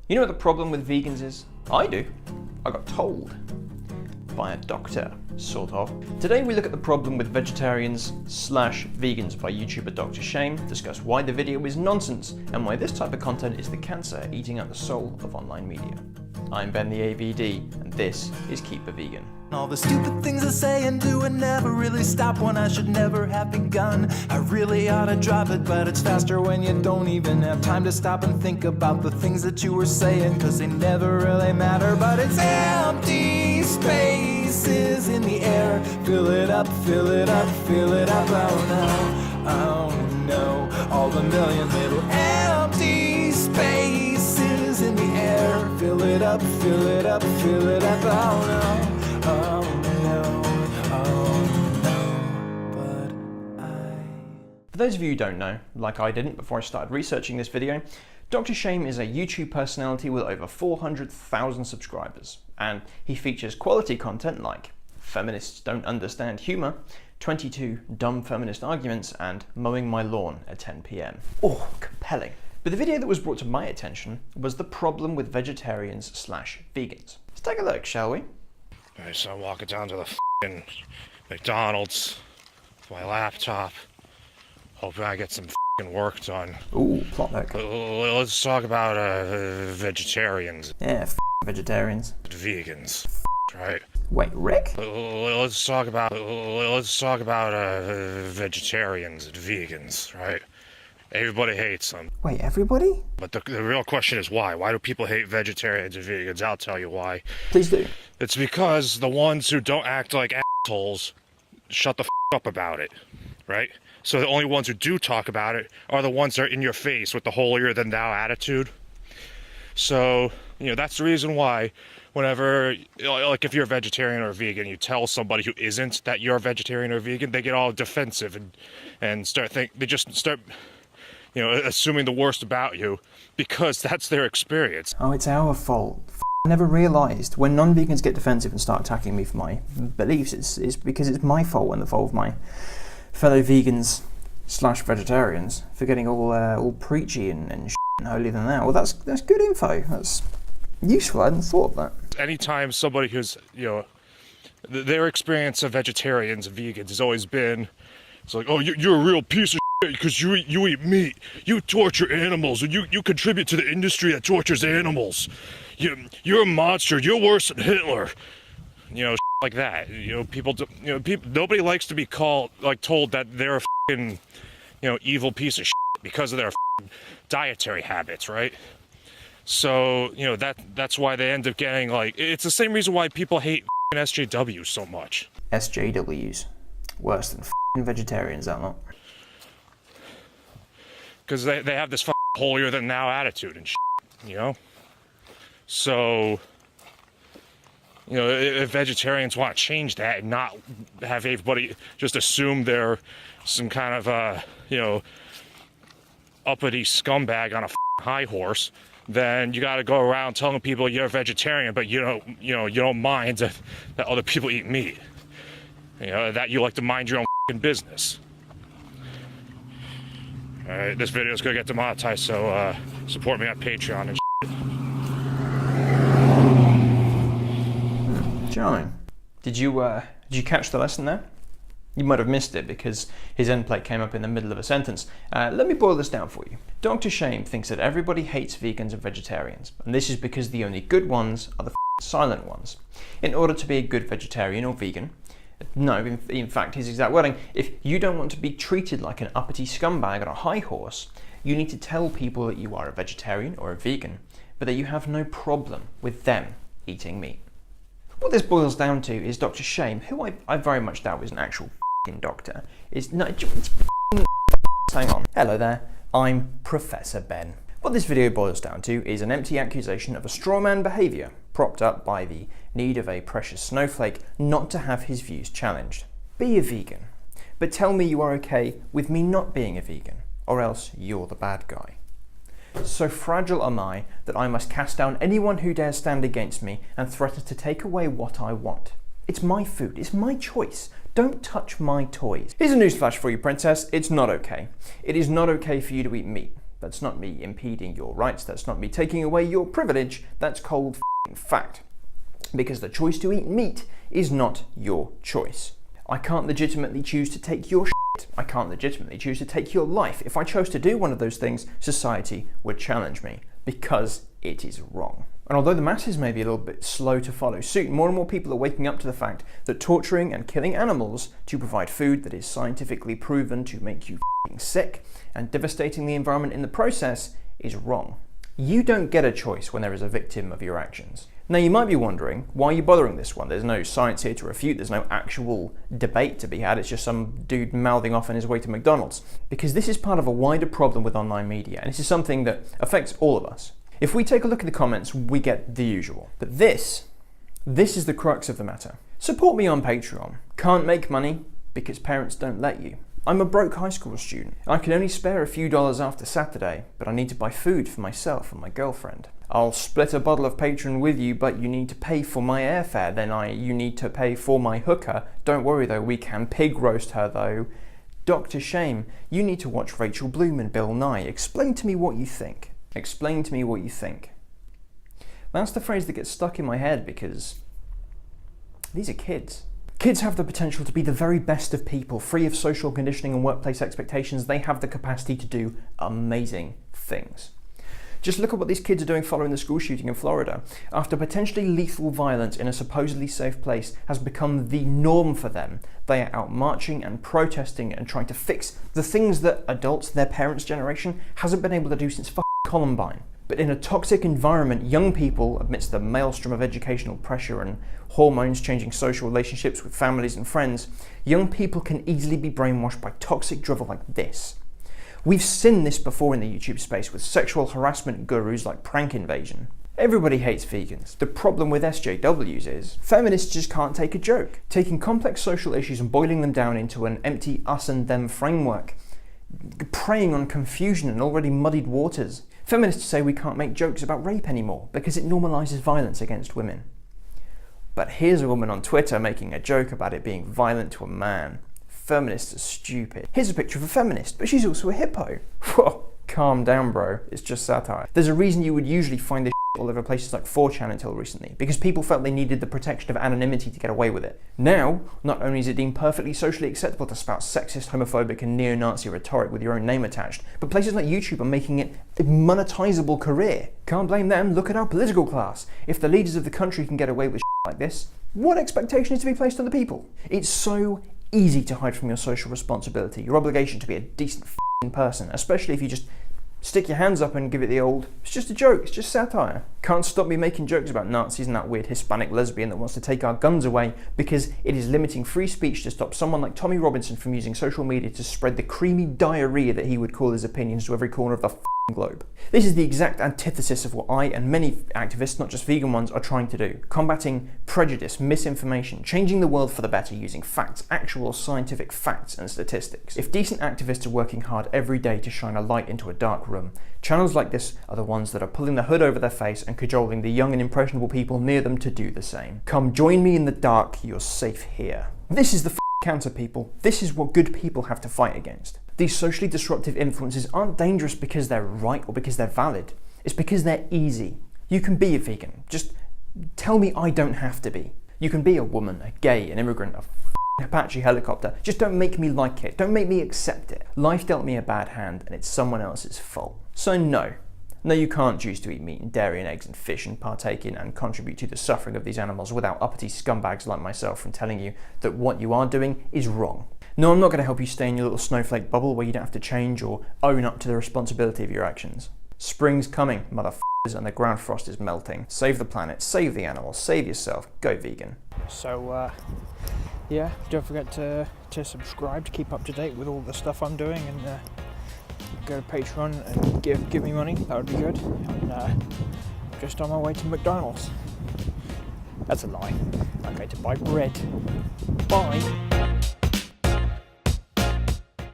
You know what the problem with vegans is? I do. I got told. By a doctor, sort of. Today we look at the problem with vegetarians/vegans by YouTuber Dr Shaym, discuss why the video is nonsense, and why this type of content is the cancer eating at the soul of online media. I'm Ben the AVD, and this is Keep a Vegan. All the stupid things I say and do and never really stop when I should never have begun. I really ought to drop it, but it's faster when you don't even have time to stop and think about the things that you were saying, cause they never really matter. But it's empty spaces in the air. Fill it up, fill it up, fill it up. Oh no, all the million little empty spaces in the air. Fill it up, fill it up, fill it up. Oh no. For those of you who don't know, like I didn't before I started researching this video, Dr Shaym is a YouTube personality with over 400,000 subscribers, and he features quality content like Feminists Don't Understand Humour, 22 Dumb Feminist Arguments, and Mowing My Lawn at 10 PM. Oh, compelling. But the video that was brought to my attention was the problem with vegetarians/vegans. Let's take a look, shall we? Alright, so I'm walking down to the f***ing McDonald's with my laptop, hoping I get some f***ing work done. Ooh, plot hook. Let's talk about vegetarians. Yeah, vegetarians. Vegans, right? Wait, Rick? Let's talk about vegetarians and vegans, right? Everybody hates them. Wait, everybody? But the real question is why? Why do people hate vegetarians and vegans? I'll tell you why. Please do. It's because the ones who don't act like assholes shut the f*** up about it, right? So the only ones who do talk about it are the ones that are in your face with the holier-than-thou attitude. So, you know, that's the reason why whenever, like if you're a vegetarian or a vegan, you tell somebody who isn't that you're a vegetarian or vegan, they get all defensive and start you know, assuming the worst about you, because that's their experience. Oh, it's our fault. I never realised when non-vegans get defensive and start attacking me for my beliefs, it's because it's my fault and the fault of my fellow vegans/vegetarians for getting all preachy and holier than thou. Well, that's good info. That's useful. I hadn't thought of that. Anytime somebody who's, you know, their experience of vegetarians and vegans has always been, it's like, oh, you're a real piece of because you eat meat, you torture animals, and you contribute to the industry that tortures animals. You're a monster. You're worse than Hitler. You know, like that. You know, nobody likes to be told that they're a you know, evil piece of because of their dietary habits, right? So, you know, that's why they end up getting like, it's the same reason why people hate SJWs so much. SJWs, worse than vegetarians, that lot. Because they have this holier-than-thou attitude and you know? So, you know, if vegetarians want to change that and not have everybody just assume they're some kind of, you know, uppity scumbag on a high horse, then you got to go around telling people you're a vegetarian, but you don't mind that other people eat meat. You know, that you like to mind your own business. Alright, this video is going to get demonetized, so support me on Patreon and Charming. Did you catch the lesson there? You might have missed it because his end plate came up in the middle of a sentence. Let me boil this down for you. Dr Shaym thinks that everybody hates vegans and vegetarians, and this is because the only good ones are the silent ones. In order to be a good vegetarian or vegan, no, in fact, his exact wording, if you don't want to be treated like an uppity scumbag on a high horse, you need to tell people that you are a vegetarian or a vegan, but that you have no problem with them eating meat. What this boils down to is Dr Shaym, who I very much doubt is an actual doctor, is no, hang on. Hello there, I'm Professor Ben. What this video boils down to is an empty accusation of a strawman behaviour, propped up by the need of a precious snowflake not to have his views challenged. Be a vegan, but tell me you are okay with me not being a vegan, or else you're the bad guy. So fragile am I that I must cast down anyone who dares stand against me and threaten to take away what I want. It's my food, it's my choice. Don't touch my toys. Here's a newsflash for you, princess. It's not okay. It is not okay for you to eat meat. That's not me impeding your rights. That's not me taking away your privilege. That's cold fact. Because the choice to eat meat is not your choice. I can't legitimately choose to take your shit. I can't legitimately choose to take your life. If I chose to do one of those things, society would challenge me because it is wrong. And although the masses may be a little bit slow to follow suit, more and more people are waking up to the fact that torturing and killing animals to provide food that is scientifically proven to make you sick and devastating the environment in the process is wrong. You don't get a choice when there is a victim of your actions. Now you might be wondering, why are you bothering this one? There's no science here to refute, there's no actual debate to be had, it's just some dude mouthing off on his way to McDonald's. Because this is part of a wider problem with online media, and this is something that affects all of us. If we take a look at the comments, we get the usual. But this is the crux of the matter. Support me on Patreon. Can't make money because parents don't let you. I'm a broke high school student. I can only spare a few dollars after Saturday, but I need to buy food for myself and my girlfriend. I'll split a bottle of Patron with you, but you need to pay for my airfare. Then you need to pay for my hooker. Don't worry though, we can pig roast her though. Dr Shaym, you need to watch Rachel Bloom and Bill Nye. Explain to me what you think. Explain to me what you think. That's the phrase that gets stuck in my head because these are kids. Kids have the potential to be the very best of people, free of social conditioning and workplace expectations. They have the capacity to do amazing things. Just look at what these kids are doing following the school shooting in Florida. After potentially lethal violence in a supposedly safe place has become the norm for them, they are out marching and protesting and trying to fix the things that adults, their parents' generation, hasn't been able to do since Columbine. But in a toxic environment, young people, amidst the maelstrom of educational pressure and hormones changing social relationships with families and friends, young people can easily be brainwashed by toxic drivel like this. We've seen this before in the YouTube space with sexual harassment gurus like Prank Invasion. Everybody hates vegans. The problem with SJWs is feminists just can't take a joke. Taking complex social issues and boiling them down into an empty us and them framework, preying on confusion and already muddied waters. Feminists say we can't make jokes about rape anymore because it normalises violence against women. But here's a woman on Twitter making a joke about it being violent to a man. Feminists are stupid. Here's a picture of a feminist, but she's also a hippo. Whoa, calm down, bro. It's just satire. There's a reason you would usually find this all over places like 4chan until recently, because people felt they needed the protection of anonymity to get away with it. Now, not only is it deemed perfectly socially acceptable to spout sexist, homophobic and neo-Nazi rhetoric with your own name attached, but places like YouTube are making it a monetizable career. Can't blame them, look at our political class. If the leaders of the country can get away with like this, what expectation is to be placed on the people? It's so easy to hide from your social responsibility, your obligation to be a decent person, especially if you just stick your hands up and give it the old, it's just a joke, it's just satire. Can't stop me making jokes about Nazis and that weird Hispanic lesbian that wants to take our guns away because it is limiting free speech to stop someone like Tommy Robinson from using social media to spread the creamy diarrhea that he would call his opinions to every corner of the globe. This is the exact antithesis of what I and many activists, not just vegan ones, are trying to do. Combating prejudice, misinformation, changing the world for the better using facts, actual scientific facts and statistics. If decent activists are working hard every day to shine a light into a dark room, channels like this are the ones that are pulling the hood over their face and cajoling the young and impressionable people near them to do the same. Come join me in the dark, you're safe here. This is the counter, people. This is what good people have to fight against. These socially disruptive influences aren't dangerous because they're right or because they're valid. It's because they're easy. You can be a vegan. Just tell me I don't have to be. You can be a woman, a gay, an immigrant, a Apache helicopter. Just don't make me like it. Don't make me accept it. Life dealt me a bad hand and it's someone else's fault. So no. No, you can't choose to eat meat and dairy and eggs and fish and partake in and contribute to the suffering of these animals without uppity scumbags like myself from telling you that what you are doing is wrong. No, I'm not going to help you stay in your little snowflake bubble where you don't have to change or own up to the responsibility of your actions. Spring's coming, motherfuckers, and the ground frost is melting. Save the planet, save the animals, save yourself, go vegan. So, yeah, don't forget to subscribe to keep up to date with all the stuff I'm doing, and go to Patreon and give me money, that would be good. And just on my way to McDonald's. That's a lie. I'm going to buy bread. Bye.